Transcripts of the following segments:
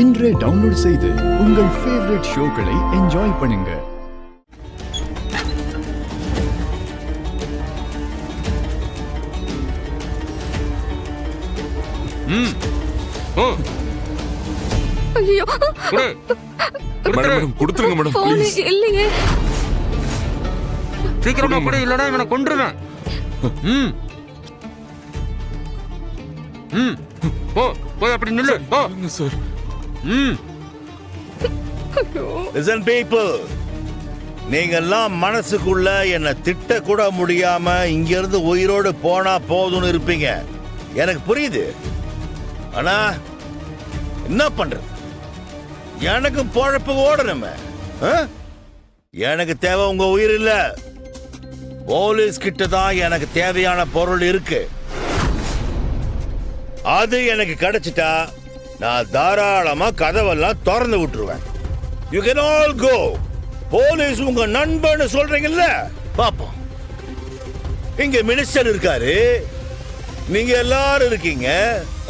இன்றே டவுன்லோட் செய்து உங்கள் ஃபேவரட் ஷோக்களை என்ஜாய் பண்ணுங்க. ஐயோ மேடம் கொடுத்துருங்க மேடம் ப்ளீஸ். இல்லையே. சீக்கிரமா கூட இல்லனா இவனை கொன்றுவேன். போய் அப்படி நில்லு. சார் Listen people, நீங்கெல்லாம் மனசுக்குள்ள என்ன திட்ட கூட முடியாம இங்க இருந்து உயிரோடு போனா போதும்னு இருப்பீங்க. எனக்கு புரியுது. ஆனா என்ன பண்றது? எனக்கு பொழப்பு ஓடணுமே. எனக்கு தேவை உங்க உயிர் இல்ல. போலீஸ் கிட்ட தான் எனக்கு தேவையான பொருள் இருக்கு. அது எனக்கு கிடைச்சிட்டா நான் தாராளமா கதவெல்லாம் திறந்து விட்டுருவேன். You can all go. Police உங்க நண்பன்னு சொல்றீங்கல்ல, பாப்போம். இங்க மினிஸ்டர் இருக்காரு, நீங்க எல்லாரும் இருக்கீங்க,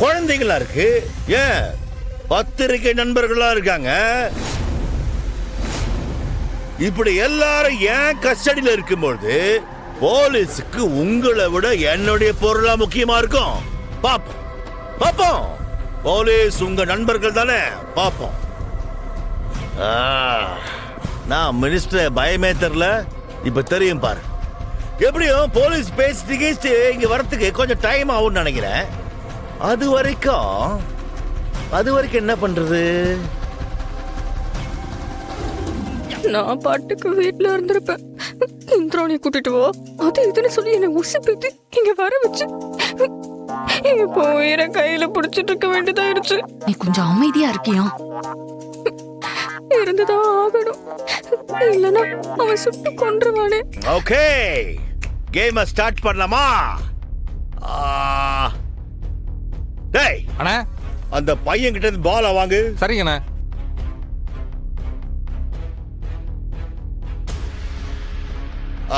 குழந்தைகளா இருக்கு, ஏன் பத்திரிகை நண்பர்களா இருக்காங்க. இப்படி எல்லாரும் ஏன் கஸ்டடியில இருக்கும்போது போலீஸுக்கு உங்களை விட என்னுடைய பொருளா முக்கியமா இருக்கும். பாப்போம் பாப்போம். போலீஸ் உங்க நண்பர்கள் தானே, பாப்போம். நான் மினிஸ்டர் பயமே தெரியல, இப்ப தெரியும் பாரு. எப்படியும் போலீஸ் பேசிட்டு இங்க வரத்துக்கு கொஞ்சம் டைம் ஆகும்னு நினைக்கிறேன். அது வரைக்கும் என்ன பண்றது? நான் பாட்டுக்கு வீட்டுல இருந்திருப்பேன். இந்திராணியை கூட்டிட்டு வா, அது இதுன்னு சொல்லி என்னை உசுப்பிட்டு இங்க வர வச்சு இப்போ உயிரை கையில புடிச்சிட்டு இருக்க வேண்டியதாயிருச்சு. நீ கொஞ்சம் அமைதியா இருக்கியா? இருந்துதான் ஆகணும், இல்லனா அவன் சுட்டு கொன்றுவானே. ஓகே, கேம் ஸ்டார்ட் பண்ணலாமா? டேய் அண்ணா, அந்த பையன் கிட்ட இருந்து பால் வாங்கு. சரிங்கண்ணா.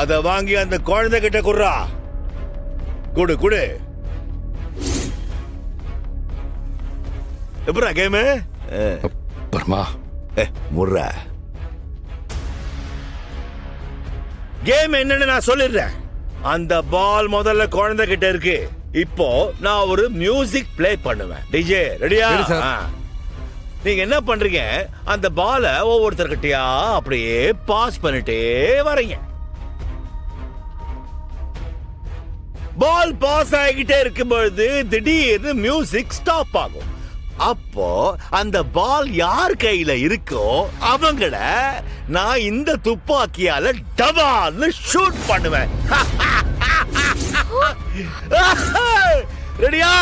அத வாங்கி அந்த குழந்தை கிட்ட குடுறா. குடு. எப்படா கேம்? பர்மா முர்ற கேம் என்னன்னு நான் சொல்லிடுறேன். அந்த பால் முதல்ல குழந்தை கிட்ட இருக்கு. இப்போ நான் ஒரு மியூசிக் பிளே பண்ணுவேன். டிஜே ரெடியா? நீங்க என்ன பண்றீங்க? அந்த பாலை ஒவ்வொருத்தர்கிட்டயா அப்படியே பாஸ் பண்ணிட்டே வரீங்க. பால் பாஸ் ஆகிட்டே இருக்கும்பொழுது திடீர்னு மியூசிக் ஸ்டாப் ஆகும். அப்போ அந்த பால் யார் கையில இருக்கோ அவங்கள நான் இந்த துப்பாக்கியால டபால்னு ஷூட் பண்ணுவேன். ரெடியா?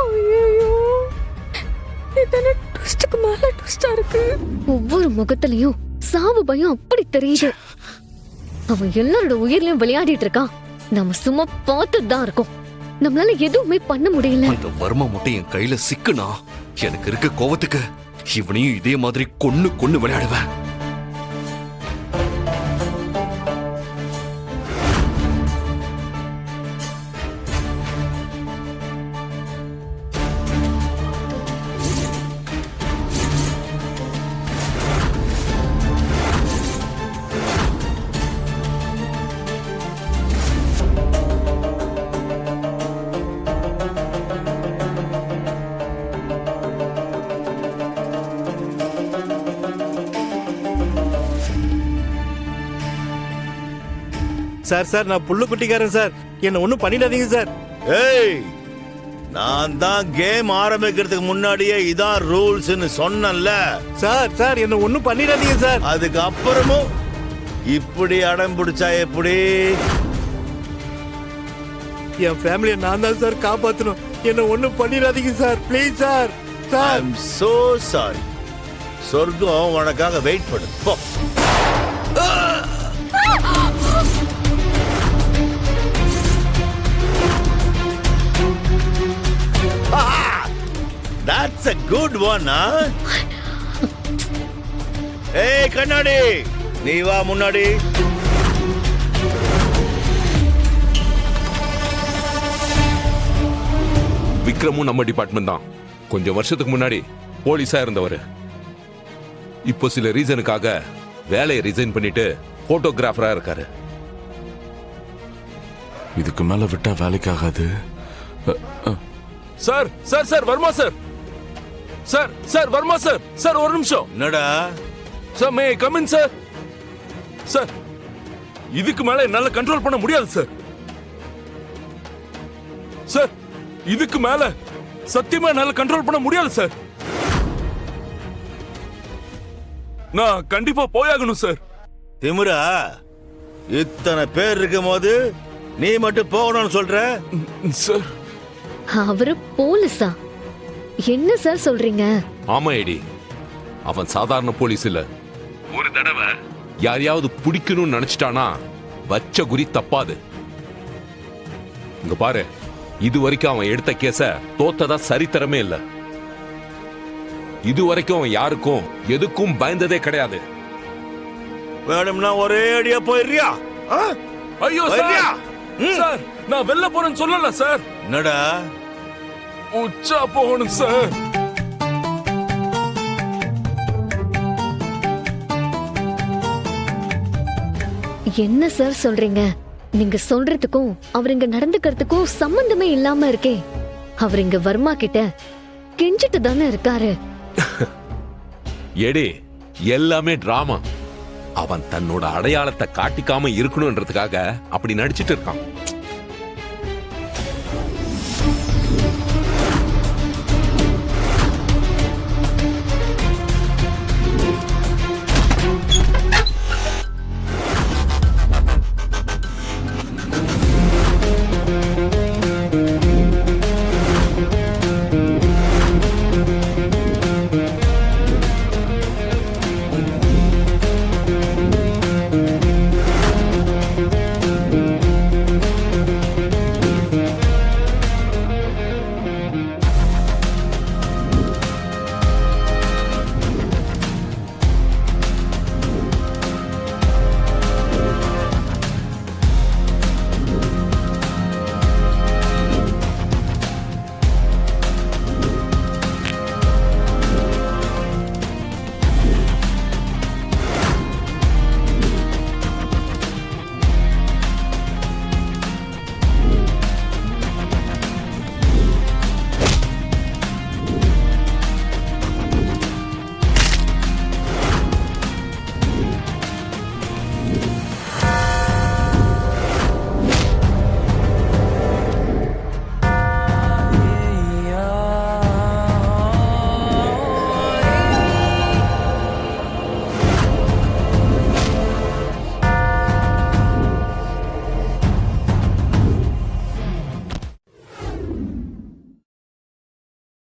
ஐயோ, இதென்ன ட்விஸ்டுக்கு மேல ட்விஸ்டா இருக்கு. ஒவ்வொரு முகத்திலையும் சாவு பயம் அப்படி தெரியுது. அவன் எல்லாரோட உயிர்லயும் விளையாடிட்டு இருக்கான். நம்ம சும்மா பார்த்துட்டு தான் இருக்கோம். நம்மளால எதுவுமே பண்ண முடியல. அந்த வர்மா மட்டும் என் கையில சிக்குனா எனக்கு இருக்க கோவத்துக்கு இவனையும் இதே மாதிரி கொன்னு விளையாடுவேன். சார் நான் புல்லு குட்டிக்காரன் சார், என்ன ஒண்ணும் பண்ணிடாதீங்க சார். ஏய், நான் தான் கேம் ஆரம்பிக்கிறதுக்கு முன்னாடியே இதான் ரூல்ஸ்னு சொன்னேன்ல. சார் என்ன ஒண்ணும் பண்ணிடாதீங்க சார். அதுக்கு அப்புறமும் இப்படி அடம் பிடிச்சா எப்படி? என் ஃபேமிலியை நான் தான் சார் காப்பாத்தணும். என்ன ஒண்ணும் பண்ணிடாதீங்க sir, please sir. I am so sorry. சொர்க்கம் உனக்காக வெயிட் பண்ணு. போ. That's a good one, huh? Hey, கண்ணாடி, நீ வா முன்னாடி. விக்ரமும் நம்ம டிபார்ட்மெண்ட் தான். கொஞ்சம் வருஷத்துக்கு முன்னாடி போலீஸா இருந்தவர். இப்போ சில ரீசனுக்காக வேலையை ரிசைன் பண்ணிட்டு போட்டோகிராஃபரா இருக்காரு. இதுக்கு மேல விட்டா வேலைக்கு ஆகாது. Sir sir sir Varma sir, sir sir Varma sir, sir ஒரு நிமிஷம். என்னடா sir may come in sir. Sir இதுக்கு மேல என்னால கண்ட்ரோல் பண்ண முடியாது சார். சார் இதுக்கு மேல சத்தியமா என்னால கண்ட்ரோல் பண்ண முடியாது சார். நான் கண்டிப்பா போயாகணும் சார். திமிரா, இத்தனை பேர் இருக்கும் போது நீ மட்டும் போகணும்னு சொல்ற? சார் அவரு போலீஸா? என்ன சார் சொல்றீங்க? ஆமா ஏடி, அவன் சாதாரண போலீஸ் இல்ல. ஒரு தடவை யாரையாவது பிடிக்கணும்னு நினைச்சிட்டானா வச்ச குறி தப்பாது. இங்க பாரு, இது வரைக்கும் அவன் எடுத்த கேஸ தோத்ததா சரித்திரமே இல்ல. இது வரைக்கும் அவன் யாருக்கும் எதுக்கும் பயந்ததே கிடையாது. வேணும்னா ஒரே அடியா போயிடுறியா? ஐயோ சார், சார் நான் வெளில போறேன்னு சொல்லல சார். என்னடா உச்சா போகணும் சார். என்ன சார் சொல்றீங்க? நீங்க சொல்றதுக்கும் அவர் இங்க நடந்துக்கிறதுக்கும் சம்பந்தமே இல்லாம இருக்கே. அவர் இங்க வர்மா கிட்ட கெஞ்சிட்டு தானே இருக்காரு. எடே, எல்லாமே டிராமா. அவன் தன்னோட அடையாளத்தை காட்டிக்காம இருக்கணும்ன்றதுக்காக அப்படி நடிச்சிட்டு இருக்கான்.